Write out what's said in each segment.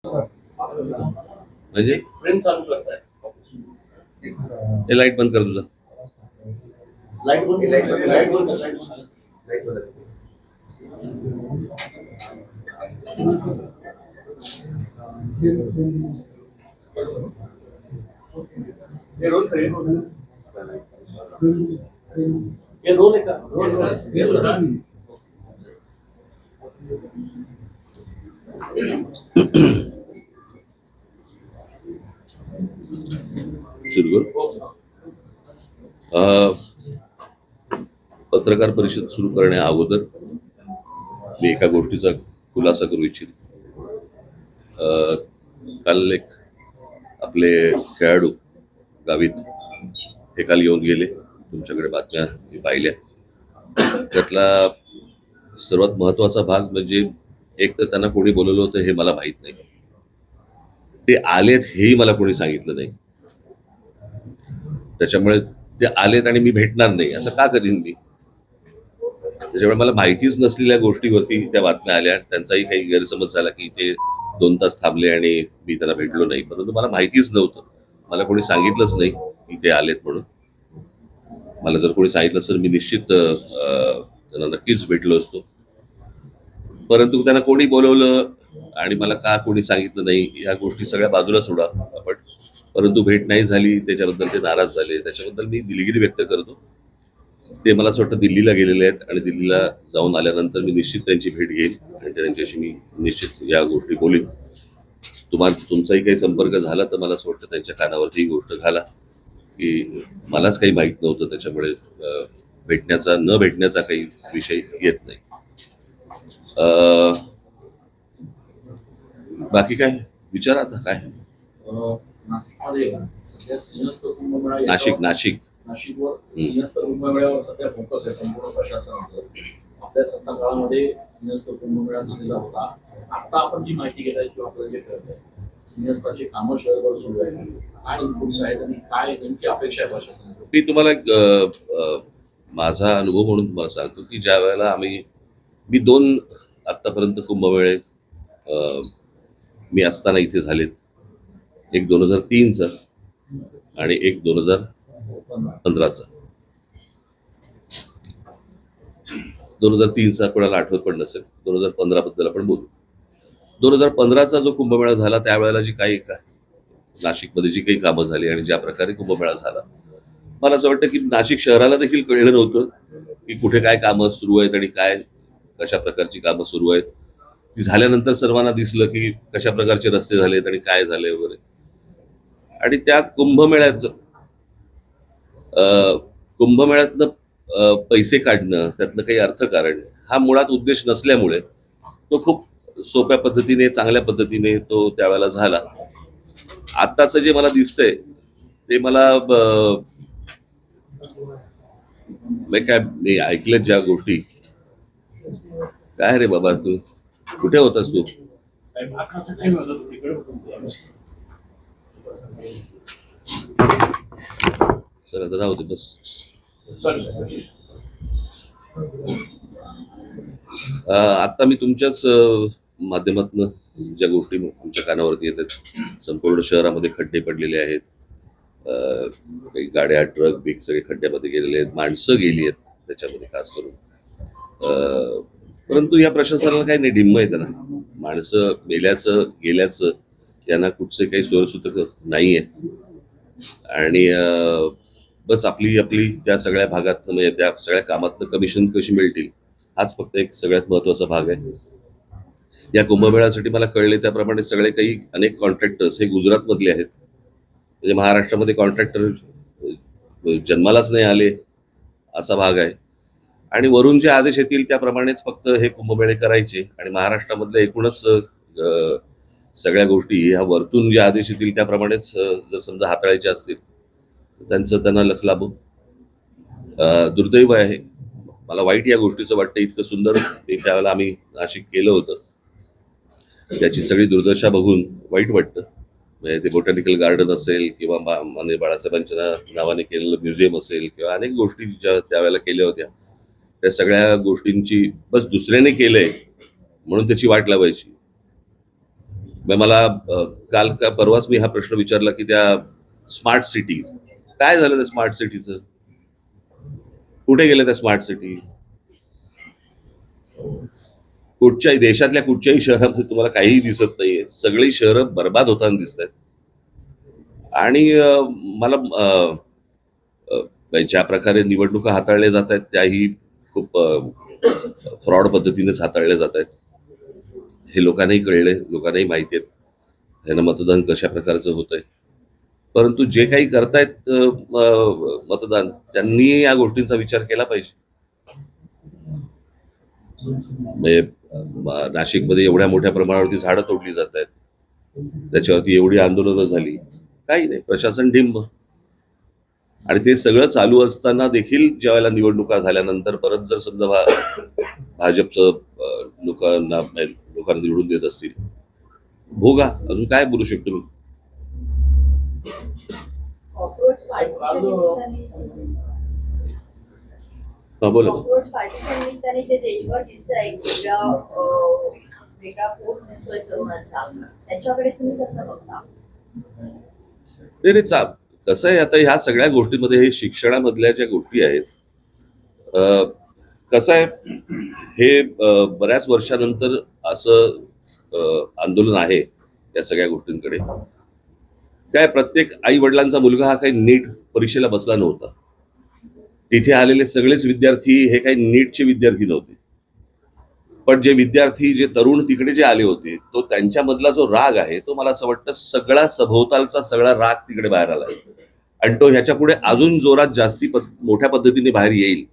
म्हणजे फ्रेम चालू करताय. हे लाईट बंद कर तुझा. लाईट बंद लाईट बंद लाईट बंद. ये रोल आहे का? रोल सुरू कर. पत्रकार परिषद सुरू करण्या अगोदर मी एका गोष्टीचा खुलासा करू इच्छितो. काल एक आपले खेळाडू गावीत हे काल येऊन गेले. तुमच्याकडे बातम्या मी पाहिल्या. त्यातला सर्वात महत्वाचा भाग म्हणजे एक तर त्यांना कोणी बोलवलं होतं हे मला माहित नाही. ते आलेत हेही मला कोणी सांगितलं नाही. त्याच्यामुळे ते आलेत आणि मी भेटणार नाही असं का करीन मी? त्याच्यामुळे मला माहितीच नसलेल्या गोष्टीवरती त्या बातम्या आल्या. त्यांचाही काही गैरसमज झाला की ते 2 तास थांबले आणि मी त्यांना भेटलो नाही. परंतु मला माहितीच नव्हतं. मला कोणी सांगितलंच नाही की ते आलेत म्हणून. मला जर कोणी सांगितलं तर मी निश्चित त्यांना नक्कीच भेटलो असतो. परंतु त्यांना कोणी बोलवलं आणि मला का कोणी सांगितलं नाही ह्या गोष्टी सगळ्या बाजूला सोडा आपण. परंतु भेट नाही झाली त्याच्याबद्दल ते नाराज झाले. त्याच्याबद्दल मी दिलगिरी व्यक्त करतो. ते मला असं वाटतं दिल्लीला गेलेले आहेत आणि दिल्लीला जाऊन आल्यानंतर मी निश्चित त्यांची भेट घेईन आणि त्यांच्याशी मी निश्चित या गोष्टी बोलीन. तुमचाही काही संपर्क झाला तर मला असं वाटतं त्यांच्या कानावरती ही गोष्ट घाला की मलाच काही माहीत नव्हतं. त्याच्यामुळे भेटण्याचा न भेटण्याचा काही विषय येत नाही. बाकी काय विचार आता काय? नाशिकमध्ये सध्या सिंहस्थ कुंभमेळा नाशिकवर सिंहस्थ कुंभमेळ्यावर सध्या फोकस आहे संपूर्ण प्रशासनाचं. आपल्या सत्ता काळामध्ये सिंहस्थ कुंभमेळा झालेला होता. आता आपण जी माहिती घेत आहे किंवा प्रोजेक्ट करत आहे सिंहस्थाचे कामं शहरभर सुरू आहेत. काय इनपुट्स आहेत आणि काय नेमकी अपेक्षा आहे प्रशासनाची? मी तुम्हाला माझा अनुभव म्हणून तुम्हाला सांगतो की ज्या वेळेला मी 2 आत्तापर्यंत कुंभमेळे मी असताना इथे झालेत. एक 2003चा आणि एक 2015चा. 2003चा कोणाला आठवत पण नसेल. 2015 बद्दल आपण बोलू. 2015चा जो कुंभमेळा झाला त्यावेळेला जी काही नाशिकमध्ये जी काही कामं झाली आणि ज्या प्रकारे कुंभमेळा झाला मला असं वाटतं की नाशिक शहराला देखील कळलं नव्हतं की कुठे काय कामं सुरू आहेत आणि काय कशा प्रकारची कामं सुरू आहेत. ती झाल्यानंतर सर्वांना दिसलं की कशा प्रकारचे रस्ते झालेत आणि काय झाले वगैरे. आणि त्या कुंभमेळ्यातनं पैसे काढणं त्यातनं काही अर्थकारण हा मुळात उद्देश नसल्यामुळे तो खूप सोप्या पद्धतीने चांगल्या पद्धतीने तो त्यावेळेला झाला. आत्ताचं जे मला दिसतंय ते मला मी ऐकल्यात ज्या गोष्टी. काय रे बाबा तू कुठे होतास तू? सर आता राहू दे बस. आता मी तुमच्याच माध्यमातून ज्या गोष्टी आमच्या कानावरती येतात संपूर्ण शहरामध्ये खड्डे पडलेले आहेत. काही गाड्या ट्रक बिग सगळे खड्ड्यामध्ये गेलेले आहेत. माणसं गेली आहेत त्याच्यामध्ये खास करून. परंतु या प्रशासनाला काही नाही ढिम्म येतं ना. माणसं गेल्याचं यांना कुठचे काही सोयसूत्र नाही आहे. आणि बस आपली त्या सगळ्या भागातनं म्हणजे त्या सगळ्या कामातनं कमिशन कशी मिळतील हाच फक्त एक सगळ्यात महत्वाचा भाग आहे. या कुंभमेळ्यासाठी मला कळले त्याप्रमाणे सगळे काही अनेक कॉन्ट्रॅक्टर्स हे गुजरातमधले आहेत. म्हणजे महाराष्ट्रामध्ये कॉन्ट्रॅक्टर जन्मालाच नाही आले असा भाग आहे. आणि वरून जे आदेश येतील त्याप्रमाणेच फक्त हे कुंभमेळे करायचे आणि महाराष्ट्रामधल्या एकूणच सगळ्या गोष्टी ह्या वरतून जे आदेश येतील त्याप्रमाणेच जर समजा हाताळायचे असतील तर त्यांना लख लाभो. दुर्दैव आहे. मला वाईट या गोष्टीचं वाटतं. इतकं सुंदर त्यावेळेला आम्ही नाशिक केलं होतं त्याची सगळी दुर्दशा बघून वाईट वाटतं. म्हणजे ते बोटॅनिकल गार्डन असेल किंवा माननीय बाळासाहेबांच्या नावाने केलेलं म्युझियम असेल किंवा अनेक गोष्टी ज्या त्यावेळेला केल्या होत्या त्या सगळ्या गोष्टींची बस दुसऱ्याने केलंय म्हणून त्याची वाट लावायची. मला काल का परवाच मी हा प्रश्न विचारला की त्या स्मार्ट सिटीज काय झालं त्या स्मार्ट सिटीचं, कुठे गेल्या त्या स्मार्ट सिटी? कुठच्याही देशातल्या कुठच्याही शहरामध्ये तुम्हाला काहीही दिसत नाहीये, सगळी शहरं बर्बाद होताना दिसत आहेत. आणि मला ज्या प्रकारे निवडणुका हाताळल्या जात आहेत त्याही खूप फ्रॉड पद्धतीनेच हाताळल्या जात आहेत. हे लोकांनाही कळलंय, लोकांनाही माहिती आहेत ह्यानं मतदान कशा प्रकारचं होतंय. परंतु जे काही करतायत मतदान, त्यांनी या गोष्टींचा विचार केला पाहिजे. म्हणजे नाशिकमध्ये एवढ्या मोठ्या प्रमाणावरती झाडं तोडली जात आहेत, त्याच्यावरती एवढी आंदोलनं झाली, काही नाही, प्रशासन डिंब. आणि ते सगळं चालू असताना देखील ज्यावेळेला निवडणुका झाल्यानंतर परत जर समजा भाजपचं लोकांना निवडून देत असतील, भोगा, अजून काय बोलू शकतो मी. हा बोला. कॉक्रोच पार्टीच्या निमित्ताने जे देशभर दिसतंय एक वेगळा फोर्स दिसतोय तरुणांचा, त्याच्याकडे तुम्ही कसं बघता? नाही नाही, कसं आहे आता ह्या सगळ्या गोष्टींमध्ये हे शिक्षणामधल्या ज्या गोष्टी आहेत, कसं आहे हे बऱ्याच वर्षानंतर असं आंदोलन आहे या सगळ्या गोष्टींकडे. काय प्रत्येक आई वडिलांचा मुलगा हा काही नीट परीक्षेला बसला नव्हता. तिथे आलेले सगळेच विद्यार्थी हे काही नीटचे विद्यार्थी नव्हते, पण जे विद्यार्थी जे तरुण तिकडे जे आले होते, तो त्यांच्यामधला जो राग आहे तो मला असं वाटतं सगळा सभोवतालचा सगळा राग तिकडे बाहेर आला आहे. आणि तो ह्याच्या पुढे अजून जोरात जास्ती मोठ्या पद्धतीने बाहेर येईल.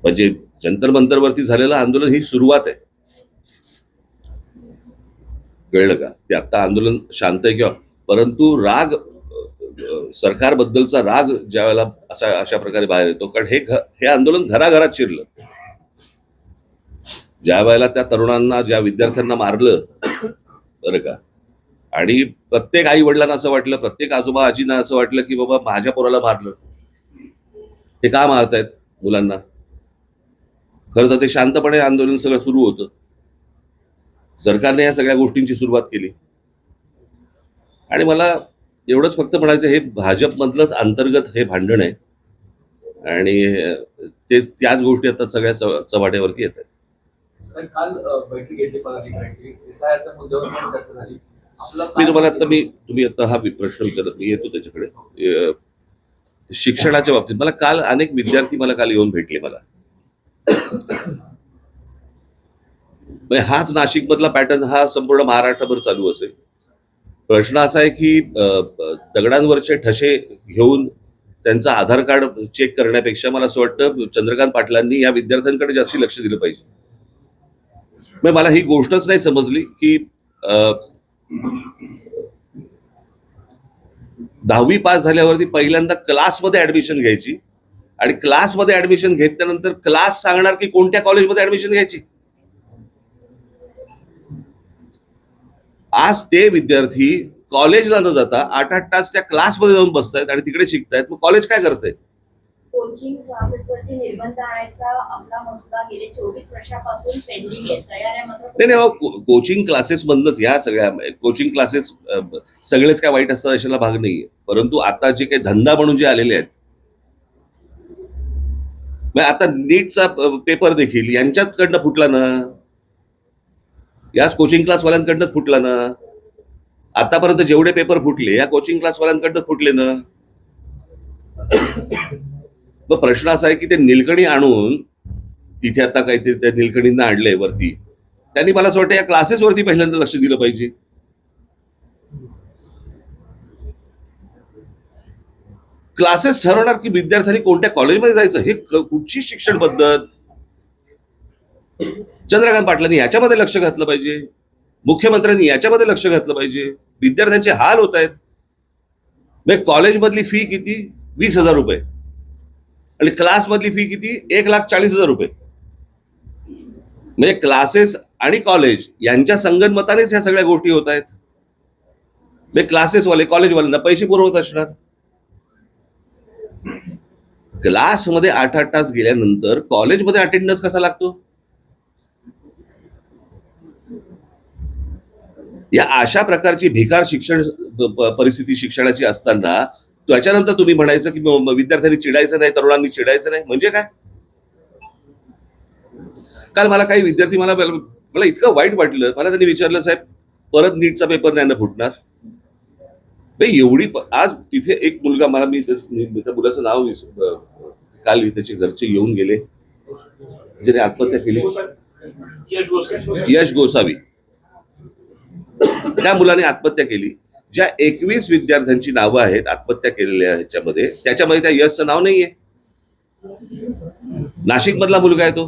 म्हणजे जंतर मंतरवरती झालेलं आंदोलन ही सुरुवात आहे, कळलं का? ते आता आंदोलन शांत आहे किंवा, परंतु राग सरकारबद्दलचा राग ज्या वेळेला अशा प्रकारे बाहेर येतो, कारण हे आंदोलन घराघरात शिरलं. ज्या वेळेला त्या तरुणांना, ज्या विद्यार्थ्यांना मारलं, बरं का, आणि प्रत्येक आई वडिलांना असं वाटलं, प्रत्येक आजोबा आजींना असं वाटलं की बाबा माझ्या पोराला मारलं, हे का मारतायत मुलांना? खरं तर ते शांतपणे आंदोलन सगळं सुरू होतं. सरकारने या सगळ्या गोष्टींची सुरुवात केली. आणि मला एवढंच फक्त म्हणायचं, हे भाजपमधलंच अंतर्गत हे भांडण आहे आणि त्याच गोष्टी आता सगळ्या चव्हाट्यावरती येत आहेत. काल बैठक घेतली पदाधिकाऱ्यांची, एसआयआरच्या मुद्द्यावर पण चर्चा झाली. मी तुम्हाला आता तुम्ही आता हा प्रश्न विचारत, मी येतो त्याच्याकडे. शिक्षणाच्या बाबतीत मला काल अनेक विद्यार्थी मला काल येऊन भेटले. मला हाच नाशिक मधला पॅटर्न हा संपूर्ण महाराष्ट्रभर चालू असेल. प्रश्न असा आहे की दगडांवरचे ठसे घेऊन त्यांचं आधार कार्ड चेक करण्यापेक्षा मला असं वाटतं चंद्रकांत पाटलांनी या विद्यार्थ्यांकडे जास्ती लक्ष दिलं पाहिजे. मला ही गोष्टच नाही समजली की 10वी पास झाल्यावरती पहिल्यांदा क्लासमध्ये ऍडमिशन घ्यायची आणि क्लासमध्ये ऍडमिशन घेतल्यानंतर क्लास सांगणार की कोणत्या कॉलेजमध्ये ऍडमिशन घ्यायची. आज ते विद्यार्थी कॉलेजला न जाता 8-8 तास त्या क्लासमध्ये जाऊन बसतायत आणि तिकडे शिकतायत. मग कॉलेज काय करतंय? कोचिंग क्लासेसवरती निर्बंध आणायचा आपला मसुदा गेले 24 वर्षापासून पेंडिंग आहे, तयार आहे. मात्र नाही, कोचिंग क्लासेस बंदच. ह्या सगळ्या कोचिंग क्लासेस सगळेच काय वाईट असतात अशाला भाग नाहीये, परंतु आता जे काही धंदा म्हणून जे आलेले आहेत, आता नीटचा पेपर देखील यांच्याकडनं फुटला ना, याच कोचिंग क्लासवाल्यांकडनंच फुटला ना. आतापर्यंत जेवढे पेपर फुटले या कोचिंग क्लासवाल्यांकडनंच फुटले ना. मग प्रश्न असा आहे की ते निलकणी आणून तिथे आता काहीतरी त्या निलकणींना आणलंय वरती, त्यांनी मला असं वाटतं या क्लासेसवरती पहिल्यांदा लक्ष दिलं पाहिजे. क्लासेस ठरवणार की विद्यार्थ्यांनी कोणत्या कॉलेजमध्ये जायचं, हे कुठची शिक्षण पद्धत? चंद्रकांत पाटलांनी याच्यामध्ये लक्ष घातलं पाहिजे, मुख्यमंत्र्यांनी याच्यामध्ये लक्ष घातलं पाहिजे. विद्यार्थ्यांचे हाल होत आहेत. कॉलेजमधली फी किती? 20,000 रुपये आणि क्लासमधली फी किती? 1,40,000 रुपये. म्हणजे क्लासेस आणि कॉलेज यांच्या संगनमतानेच ह्या सगळ्या गोष्टी होत आहेत. क्लासेसवाले कॉलेजवाल्यांना पैसे पुरवत असणार. क्लासमध्ये 8-8 तास गेल्यानंतर कॉलेजमध्ये अटेंडन्स कसा लागतो? या अशा प्रकारची भिकार शिक्षण परिस्थिती शिक्षणाची असताना त्याच्यानंतर तुम्ही म्हणायचं की विद्यार्थ्यांनी चिडायचं नाही, तरुणांनी चिडायचं नाही, म्हणजे काय? काल मला काही विद्यार्थी मला इतकं वाईट वाटलं. मला त्यांनी विचारलं, साहेब परत नीटचा पेपर नाही ना फुटणार? एवढी आज तिथे एक मुलगा, मला मी त्या मुलाचं नाव काल त्याचे घरचे येऊन गेले, ज्याने आत्महत्या केली, यश गोसावी. त्या मुलाने आत्महत्या केली. ज्या 21 विद्यार्थ्यांची नावं आहेत आत्महत्या केलेल्या ह्याच्यामध्ये, त्याच्यामध्ये त्या यशचं नाव नाहीये. नाशिक मधला मुलगा आहे तो.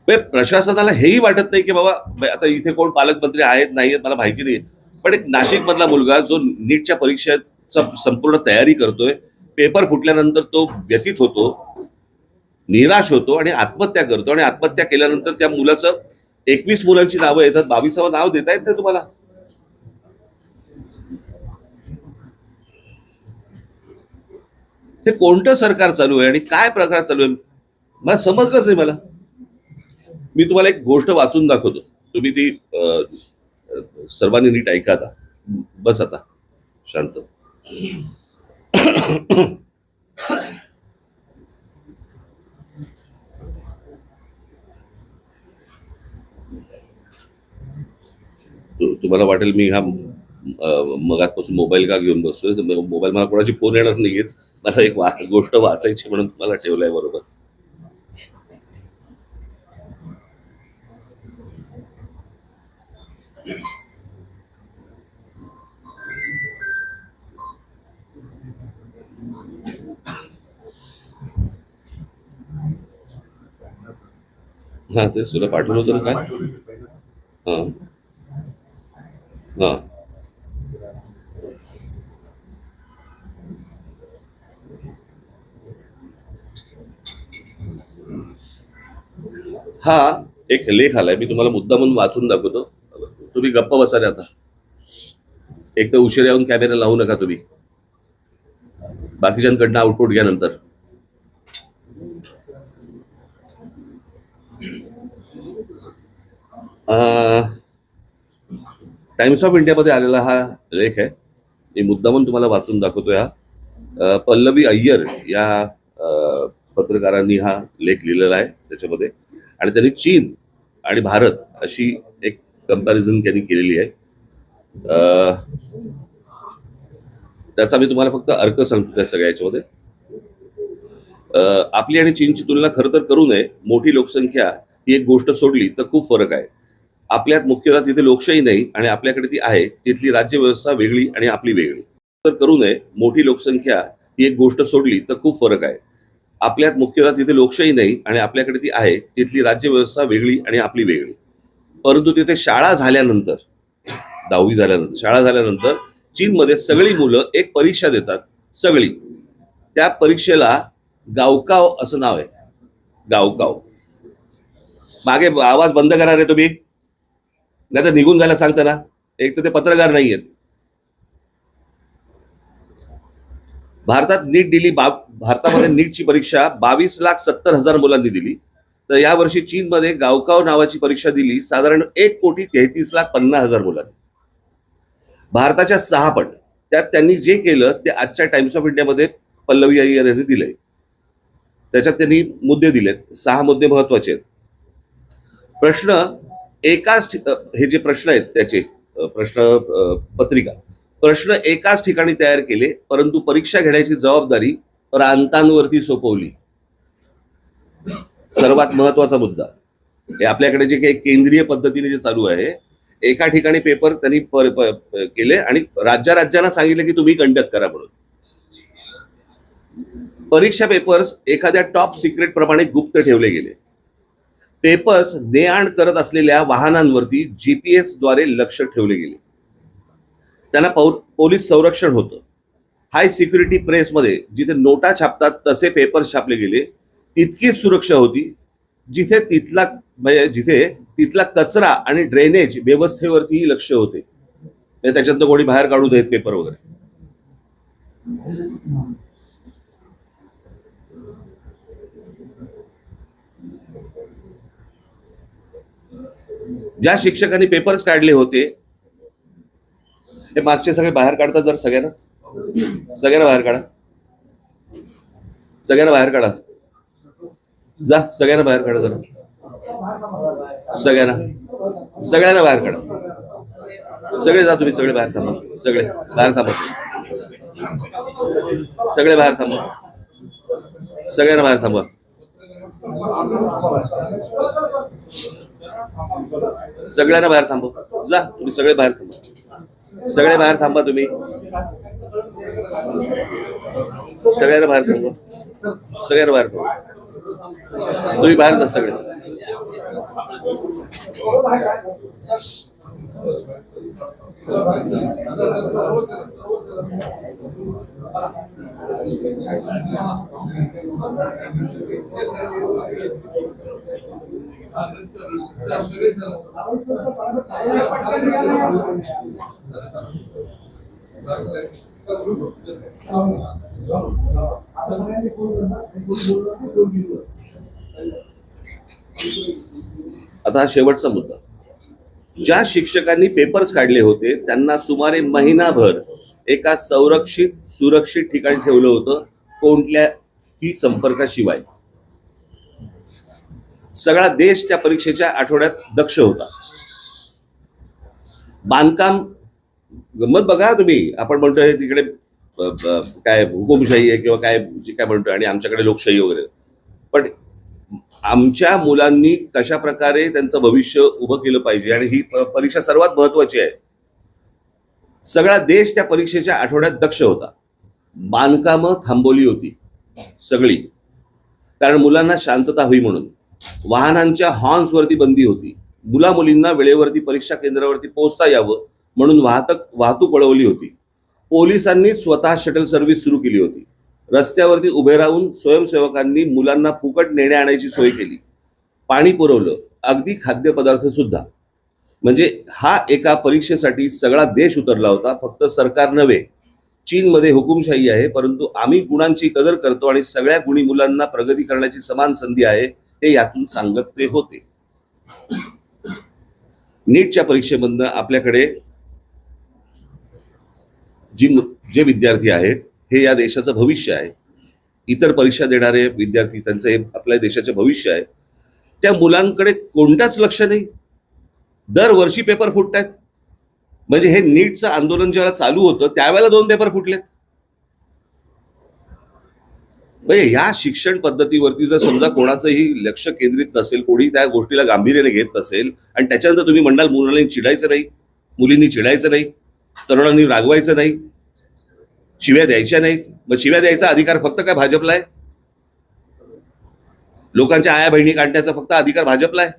प्रशासनाला हेही वाटत नाही की बाबा आता इथे कोण पालकमंत्री आहेत नाही आहेत मला माहिती नाही, पण एक नाशिक मधला मुलगा जो नीटच्या परीक्षेचा संपूर्ण तयारी करतोय, पेपर फुटल्यानंतर तो व्यथित होतो, निराश होतो आणि आत्महत्या करतो. आणि आत्महत्या केल्यानंतर त्या मुलाचं 21 मुलांची नावं येतात, 22वं नाव देता येत नाही तुम्हाला. हे कोणतं सरकार चालू आहे आणि काय प्रकार चालू आहे मला समजलंच नाही. मला मी तुम्हाला एक गोष्ट वाचून दाखवतो, तुम्ही ती सर्वांनी नीट ऐका. आता बस, आता शांत. तुम्हाला वाटेल मी हा मगाचपासून मोबाईल का घेऊन बसतोय. मोबाईल, मला कोणाची फोन येणार नाहीये. मला एक गोष्ट वाचायची म्हणून तुम्हाला ठेवलंय बरोबर. हा, ते तुला पाठवलं होतं ना काय? हा हा हा एक लेख आलाय, मी तुम्हाला मुद्दा म्हणून वाचून दाखवतो. तुम्ही गप्प बसा रे आता. एक तर उशिरा येऊन कॅमेरा लावू नका तुम्ही, बाकीच्यांकडनं आउटपुट घ्या नंतर. टाइम्स ऑफ इंडियामध्ये आलेला हा लेख आहे, मी मुद्दा म्हणून तुम्हाला वाचून दाखवतोय. हा पल्लवी अय्यर या पत्रकारांनी हा लेख लिहिलेला आहे त्याच्यामध्ये, आणि त्यांनी चीन आणि भारत अशी एक कंपॅरिझन त्यांनी केलेली आहे. त्याचा मी तुम्हाला फक्त अर्क सांगतो त्या सगळ्या याच्यामध्ये. आपली आणि चीनची तुलना खरं तर करू नये. मोठी लोकसंख्या ही एक गोष्ट सोडली तर खूप फरक आहे. आपल्यात मुख्यतः तिथे लोकशाही नाही आणि आपल्याकडे ती आहे. तिथली राज्यव्यवस्था वेगळी आणि आपली वेगळी. तर करू नये. मोठी लोकसंख्या ही एक गोष्ट सोडली तर खूप फरक आहे. आपल्यात मुख्यतः तिथे लोकशाही नाही आणि आपल्याकडे ती आहे. तिथली राज्यव्यवस्था वेगळी आणि आपली वेगळी. परंतु तिथे शाळा झाल्यानंतर, 10वी झाल्यानंतर, शाळा झाल्यानंतर चीनमध्ये सगळी मुलं एक परीक्षा देतात. सगळी. त्या परीक्षेला गावकाव असं नाव आहे. गावकाव. मागे आवाज बंद करा रे तुम्ही, नाही तर निघून जायला सांगता ना. एक तर ते पत्रकार नाही आहेत. भारतात नीट दिली, भारतामध्ये नीटची परीक्षा 22,70,000 मुलांनी दिली. तर यावर्षी चीनमध्ये गावकाव नावाची परीक्षा दिली साधारण 1,33,50,000 मुलांनी. भारताच्या 6 पट. त्यात त्यांनी जे केलं ते आजच्या टाइम्स ऑफ इंडियामध्ये पल्लवी अय्यर यांनी दिलंय. त्याच्यात त्यांनी मुद्दे दिलेत. 6 मुद्दे महत्वाचे आहेत. प्रश्न एकाच, हे जे प्रश्न आहेत त्याचे प्रश्न पत्रिका, प्रश्न एकाच ठिकाणी तयार केले, परंतु परीक्षा घेण्याची जबाबदारी प्रांतांवरती सोपवली. सर्वात महत्वाचा मुद्दा. हे आपल्याकडे जे काही केंद्रीय पद्धतीने जे चालू आहे, एका ठिकाणी पेपर त्यांनी केले आणि राज्यांना सांगितलं की तुम्ही कंडक्ट करा म्हणून. परीक्षा पेपर्स एखाद्या टॉप सिक्रेट प्रमाणे गुप्त ठेवले गेले. पेपर्स ने-आण करत असलेल्या वाहनांवरती GPS द्वारे लक्ष ठेवले गेले. त्यांना पोलीस संरक्षण होतं. हाय सिक्युरिटी प्रेसमध्ये जिथे नोटा छापतात तसे पेपर्स छापले गेले. तितकीच सुरक्षा होती जिथे तिथला कचरा आणि ड्रेनेज व्यवस्थेवरतीही लक्ष होते. त्याच्यातनं कोणी बाहेर काढू देत पेपर वगैरे. ज्या शिक्षकांनी पेपर्स काढले होते हे मागचे सगळे बाहेर काढतात. जर सगळ्यांना बाहेर काढा, सगळ्यांना बाहेर काढा, जा सगळ्यांना बाहेर काढा, जरा सगळ्यांना बाहेर काढा. सगळे जा, तुम्ही सगळे बाहेर थांबा, सगळे बाहेर थांबा, सगळे बाहेर थांबा, सगळ्यांना बाहेर थांबा. सगळ्यांना बाहेर थांबा, जा तुम्ही सगळे बाहेर थांबा, सगळे बाहेर थांबा, तुम्ही सगळ्यांना बाहेर थांबा, सगळ्यांना बाहेर थांबा, तुम्ही बाहेर जा सगळे. आता हा शेवटचा मुद्दा. ज्या शिक्षकांनी पेपर्स काढले होते त्यांना सुमारे महिनाभर एका सुरक्षित ठिकाणी ठेवलं होतं, कोणत्याही संपर्काशिवाय. सगळा देश त्या परीक्षेच्या आठवड्यात दक्ष होता. बांधकाम गंमत बघा तुम्ही, आपण म्हणतोय तिकडे काय हुकुमशाही आहे किंवा काय जे काय म्हणतोय आणि आमच्याकडे लोकशाही वगैरे, पण आमच्या मुलांनी कशा प्रकारे त्यांचं भविष्य उभं केलं पाहिजे आणि ही परीक्षा सर्वात महत्वाची आहे. सगळा देश त्या परीक्षेच्या आठवड्यात दक्ष होता. बांधकामं थांबवली होती सगळी, कारण मुलांना शांतता हवी म्हणून. वाहनांच्या हॉर्न्सवरती बंदी होती. मुला मुलींना वेळेवरती परीक्षा केंद्रावरती पोहोचता यावं म्हणून वाहतूक वळवली होती. पोलिसांनी स्वतः शटल सर्व्हिस सुरू केली होती. रस्त्यावरती उभे राहून स्वयंसेवकांनी मुलांना फुकट नेण्या आणायची सोय केली. पाणी पुरवलं, अगदी खाद्यपदार्थ सुद्धा. म्हणजे हा एका परीक्षेसाठी सगळा देश उतरला होता. फक्त सरकार नव्हे, चीनमध्ये हुकुमशाही आहे, परंतु आम्ही गुणांची कदर करतो आणि सगळ्या गुणी मुलांना प्रगती करण्याची समान संधी आहे हे यातून सांगत ते होते. नीटच्या परीक्षेमधनं आपल्याकडे जे विद्यार्थी आहेत हे या देशाचं भविष्य आहे. इतर परीक्षा देणारे विद्यार्थी त्यांचं हे आपल्या देशाचे भविष्य आहे. त्या मुलांकडे कोणताच लक्ष नाही. दरवर्षी पेपर फुटतायत. म्हणजे हे नीटचं आंदोलन जेव्हा चालू होतं त्यावेळेला 2 पेपर फुटलेत. म्हणजे ह्या शिक्षण पद्धतीवरती जर समजा कोणाचंही लक्ष केंद्रित नसेल, कोणी त्या गोष्टीला गांभीर्याने घेत नसेल आणि त्याच्यानंतर तुम्ही म्हणाल मुलांनी चिडायचं नाही, मुलींनी चिडायचं नाही, तरुणांनी रागवायचं नाही, शिव्या द्यायच्या नाहीत. मग शिव्या द्यायचा अधिकार फक्त काय भाजपला आहे? लोकांच्या आया बहिणी काढण्याचा फक्त अधिकार भाजपला आहे?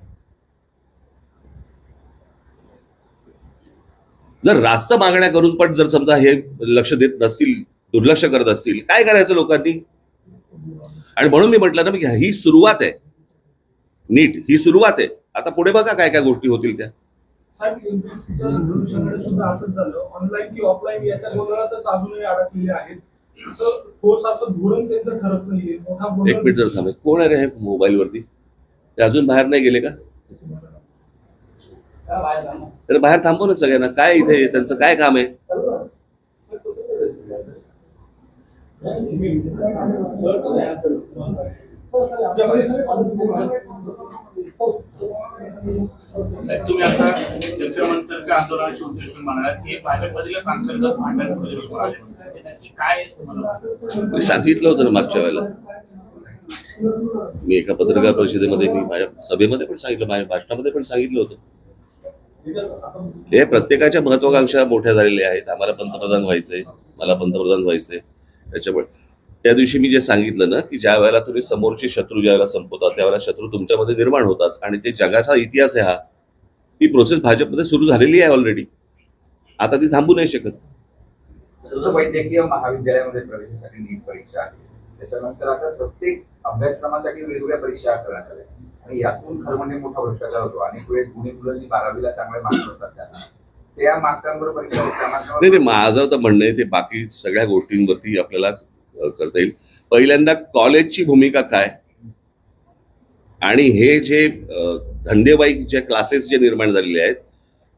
जर रास्त मागण्या करून पण जर समजा हे लक्ष देत नसतील, दुर्लक्ष करत असतील, काय करायचं लोकांनी? आणि म्हणून मी म्हटलं ना, ही सुरुवात आहे. नीट ही सुरुवात आहे. आता पुढे बघा काय काय गोष्टी होतील त्या. साहेब, एमपीएससीच्या भविष्याकडे सुद्धा असंच झालं. ऑनलाईन की ऑफलाईन याच्या गोंधळातच अजूनही अडकलेले आहेत. असं धोरण त्यांचं ठरत नाहीये. मोठा एक मिनिट जर थांबे. कोण आहे रे हे मोबाईल वरती? ते अजून बाहेर नाही गेले का? तर बाहेर थांबव ना सगळ्यांना. काय इथे त्यांचं काय काम आहे? तुम्ही आता जंतरमंतरच्या आंदोलनाची उद्देशून म्हणालात की भाजपमधीलच अंतर्गत भांडण काय? मी सांगितलं होतं ना मागच्या वेळेला. मी एका पत्रकार परिषदेमध्ये, मी माझ्या सभेमध्ये पण सांगितलं, माझ्या भाषणामध्ये पण सांगितलं होतं. हे प्रत्येकाच्या महत्वाकांक्षा मोठ्या झालेल्या आहेत. आम्हाला पंतप्रधान व्हायचंय, मला पंतप्रधान व्हायचंय. त्याच्यामुळे त्या दिवशी मी जे सांगितलं ना, की ज्या वेळेला तुम्ही समोरचे शत्रू ज्या वेळेला संपवतात त्यावेळेला शत्रू तुमच्यामध्ये निर्माण होतात आणि ते जगाचा इतिहास आहे. हा ती प्रोसेस भाजपमध्ये सुरू झालेली आहे ऑलरेडी. आता ती थांबू नाही शकत. जसं वैद्यकीय महाविद्यालयामध्ये प्रवेशासाठी नीट परीक्षा आहे, त्याच्यानंतर आता प्रत्येक अभ्यासक्रमासाठी वेगवेगळ्या परीक्षा करण्यात आल्या आणि यातून खरं म्हणजे मोठा भ्रष्टाचार होतो. अनेक वेळेस गुणी मुलं जी 12वीला चांगले मार्क्स होतात त्यांना त्या मार्कांवर परीक्षा नाही, माझं तर म्हणणं आहे ते बाकी सगळ्या गोष्टींवरती आपल्याला करता येईल. पहिल्यांदा कॉलेजची भूमिका काय आणि हे जे धंदेवाईक जे क्लासेस जे निर्माण झालेले आहेत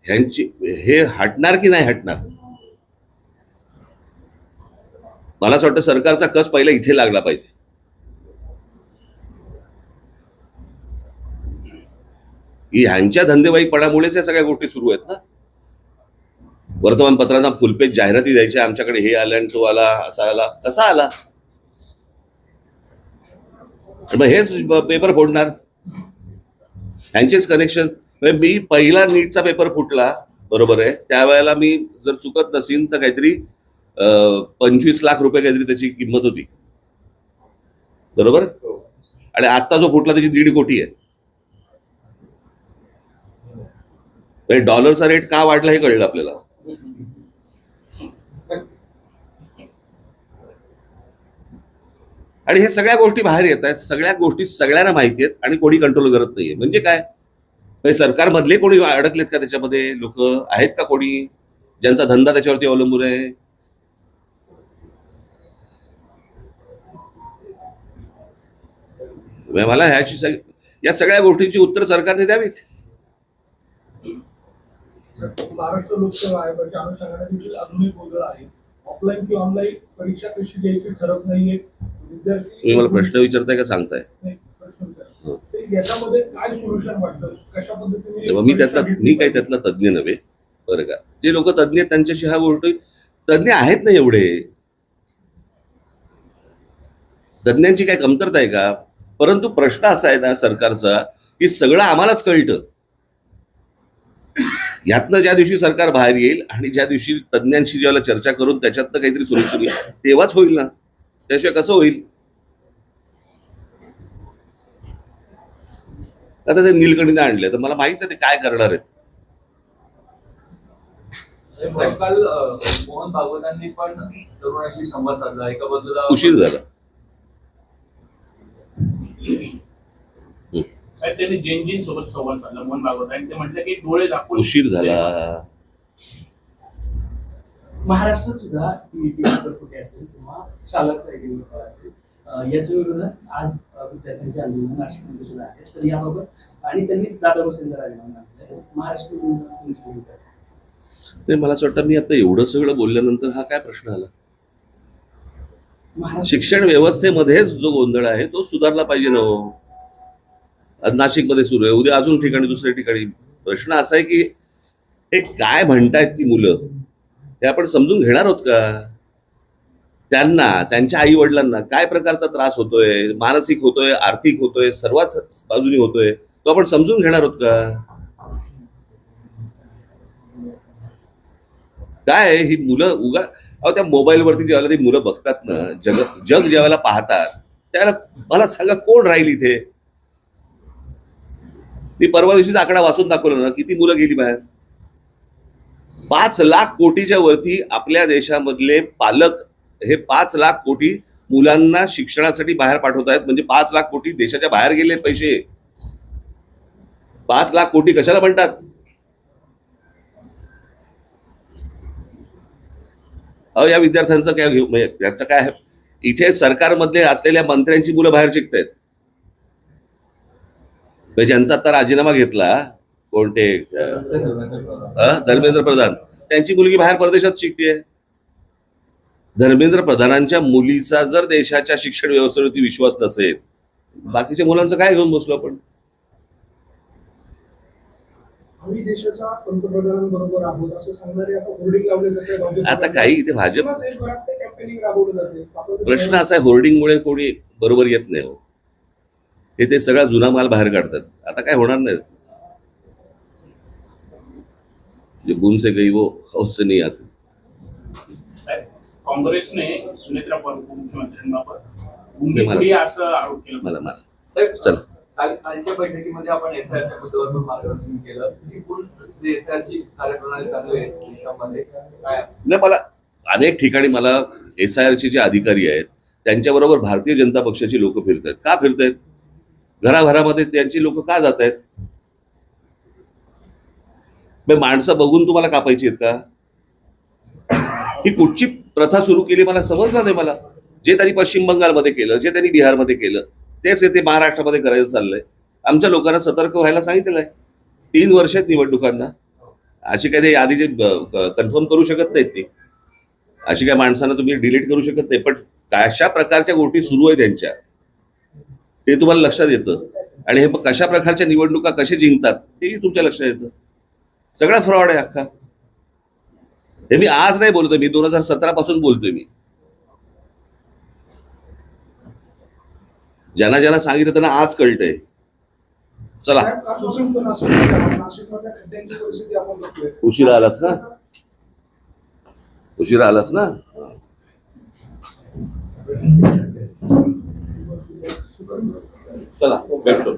ह्यांची हे हटणार की नाही हटणार? मला असं वाटतं सरकारचा कस पहिला इथे लागला पाहिजे. ह्यांच्या धंदेवाईकपणामुळेच या सगळ्या गोष्टी सुरू आहेत ना. वर्तमानपत्रांना फुलपेज जाहिराती द्यायच्या, आमच्याकडे हे आलं आणि तो आला, असा आला, कसा आला? मग हेच पेपर फोडणार, ह्यांचेच कनेक्शन. मी पहिला नीटचा पेपर फुटला, बरोबर आहे, त्यावेळेला मी जर चुकत नसीन तर काहीतरी 25 लाख रुपये काहीतरी त्याची किंमत होती, बरोबर. आणि आता जो फुटला त्याची 1.5 कोटी आहे. डॉलरचा रेट का वाढला हे कळलं आपल्याला. आणि हे सगळ्या गोष्टी बाहेर येत आहेत, सगळ्या गोष्टी सगळ्यांना माहिती आहेत आणि कोणी कंट्रोल करत नाहीये. म्हणजे काय, सरकारमधले कोणी अडकलेत का त्याच्यामध्ये? लोक आहेत का कोणी ज्यांचा धंदा त्याच्यावरती अवलंबून आहे? मला या सगळ्या गोष्टींची उत्तर सरकारने द्यावीत. महाराष्ट्र लोकसेवा आयोगाच्या अनुषंगाने देखील अजूनही गोंधळ आहे. ऑफलाईन किंवा ऑनलाईन परीक्षा कशी द्यायची ठरत नाहीये. तुम्ही मला प्रश्न विचारताय का सांगताय? याच्यामध्ये काय सोल्युशन वाटतं, कशा पद्धतीने? मी काही त्यातला तज्ज्ञ नव्हे, बरं का. जे लोक तज्ज्ञ आहेत त्यांच्याशी ह्या गोष्टी, तज्ज्ञ आहेत ना एवढे, तज्ज्ञांची काय कमतरता आहे का? परंतु प्रश्न असा आहे ना सरकारचा की सगळं आम्हालाच कळतं. यातनं ज्या दिवशी सरकार बाहेर येईल आणि ज्या दिवशी तज्ज्ञांशी ज्याला चर्चा करून त्याच्यातनं काहीतरी सोल्युशन येईल तेव्हाच होईल ना, त्याशिवाय कसं होईल? आता ते नीलकंठीने आणले तर मला माहित नाही ते काय करणार आहेत. काल मोहन भागवतांनी पण तरुणांशी संवाद साधला. एका बाजूला उशीर झाला. साहेब त्यांनी जैन सोबत संवाद साधला मोहन भागवत आणि ते म्हटलं की डोळे दाखवून उशीर झाला. महाराष्ट्रात सुद्धा पेपर फुटे असेल किंवा चालक रायडिंग असेल, याच्या विरोधात आज विद्यार्थ्यांचे आंदोलन नाशिकमध्ये सुद्धा आहेत. तर याबाबत आणि त्यांनी दादा भोसेंचं राजीनामा मागितलं. महाराष्ट्र ते मला असं वाटतं मी आता एवढं सगळं बोलल्यानंतर हा काय प्रश्न आला? शिक्षण व्यवस्थेमध्येच जो गोंधळ आहे तो सुधारला पाहिजे ना. आज नाशिकमध्ये सुरू आहे, उद्या अजून ठिकाणी, दुसऱ्या ठिकाणी. प्रश्न असा आहे की हे काय म्हणतायत ती मुलं, हे आपण समजून घेणार आहोत का? त्यांना, त्यांच्या आई वडिलांना काय प्रकारचा त्रास होतोय, मानसिक होतोय, आर्थिक होतोय, सर्वच बाजूनी होतोय, तो आपण समजून घेणार आहोत का? काय ही मुलं उगा त्या मोबाईलवरती ज्यावेळेला ती मुलं बघतात ना, जग ज्यावेळेला पाहतात त्याला मला सांगा कोण राहील इथे? मी परवा दिवशीचा आकडा वाचून दाखवला ना, किती मुलं गेली बाहेर. 5 लाख कोटीच्या वरती आपल्या देशामधले पालक हे 5 लाख कोटी मुलांना शिक्षणासाठी बाहेर पाठवत आहेत. म्हणजे 5 लाख कोटी देशाच्या बाहेर गेले पैसे. 5 लाख कोटी कशाला म्हणतात? या विद्यार्थ्यांचं काय घेऊ, म्हणजे याचं काय आहे? इथे सरकारमध्ये असलेल्या मंत्र्यांची मुलं बाहेर शिकतायत. ज्यांचा आता राजीनामा घेतला, कोणते धर्मेंद्र प्रधान, त्यांची मुलगी बाहेर परदेशात शिकतेय. धर्मेंद्र प्रधानांच्या मुलीचा जर देशाच्या शिक्षण व्यवस्थेवरती विश्वास नसेल, बाकीच्या मुलांचं काय घेऊन बसलो आपण? आम्ही देशाच्या पंतप्रधानांबरोबर आहोत असं सांगणारे आता होर्डिंग लावले जाते. आता काही इथे भाजप देशभरात ते कॅम्पेनिंग राबवलं जाते. प्रश्न असा आहे, होर्डिंगमुळे कोणी बरोबर येत नाही हो. ते सगळा जुना माल बाहेर काढतात. आता काय होणार नाही. बूम से गई वो हौस से नहीं आती. साहेब, काँग्रेसने सुनेत्रा मुख्यमंत्र्यांबाबत गुंडीपुडी असं आरोप केला. मला साहेब, चला. कालच्या बैठकीमध्ये आपण एसआयआरच्या मुद्द्यावर पण मार्गदर्शन केलं. एकूण जे एसआयआरची कार्यप्रणाली चालू आहे देशामध्ये काय? नाही, मला अनेक ठिकाणी मला एसआयआरचे जे अधिकारी आहेत त्यांच्याबरोबर भारतीय जनता पक्षाची लोक फिरत आहेत. का फिरत आहेत? घराघरामध्ये त्यांची लोक का जात आहेत? माणसं बघून तुम्हाला कापायची आहेत का? ही कुठची प्रथा सुरू केली मला समजलं नाही. मला जे त्यांनी पश्चिम बंगालमध्ये केलं, जे त्यांनी बिहारमध्ये केलं, तेच येथे महाराष्ट्रामध्ये करायचं चाललंय. आमच्या लोकांना सतर्क व्हायला सांगितलेलं आहे. 3 वर्ष आहेत निवडणुकांना. अशी काय ते आधीचे कन्फर्म करू शकत नाहीत ती. अशी काय माणसांना तुम्ही डिलीट करू शकत नाही. पण कशा प्रकारच्या गोष्टी सुरू आहे त्यांच्या ते तुम्हाला लक्षात येतं. आणि हे मग कशा प्रकारच्या निवडणुका कसे जिंकतात हेही तुमच्या लक्षात येतं. सगळा फ्रॉड आहे अख्खा. हे मी आज नाही बोलतोय, मी 2017 पासून बोलतोय. मी ज्यांना सांगितलं त्यांना आज कळतंय. चला, नाशिकमधल्या खड्ड्यांची परिस्थिती आपण बघतोय. उशिरा आलास ना. चला भेटतो.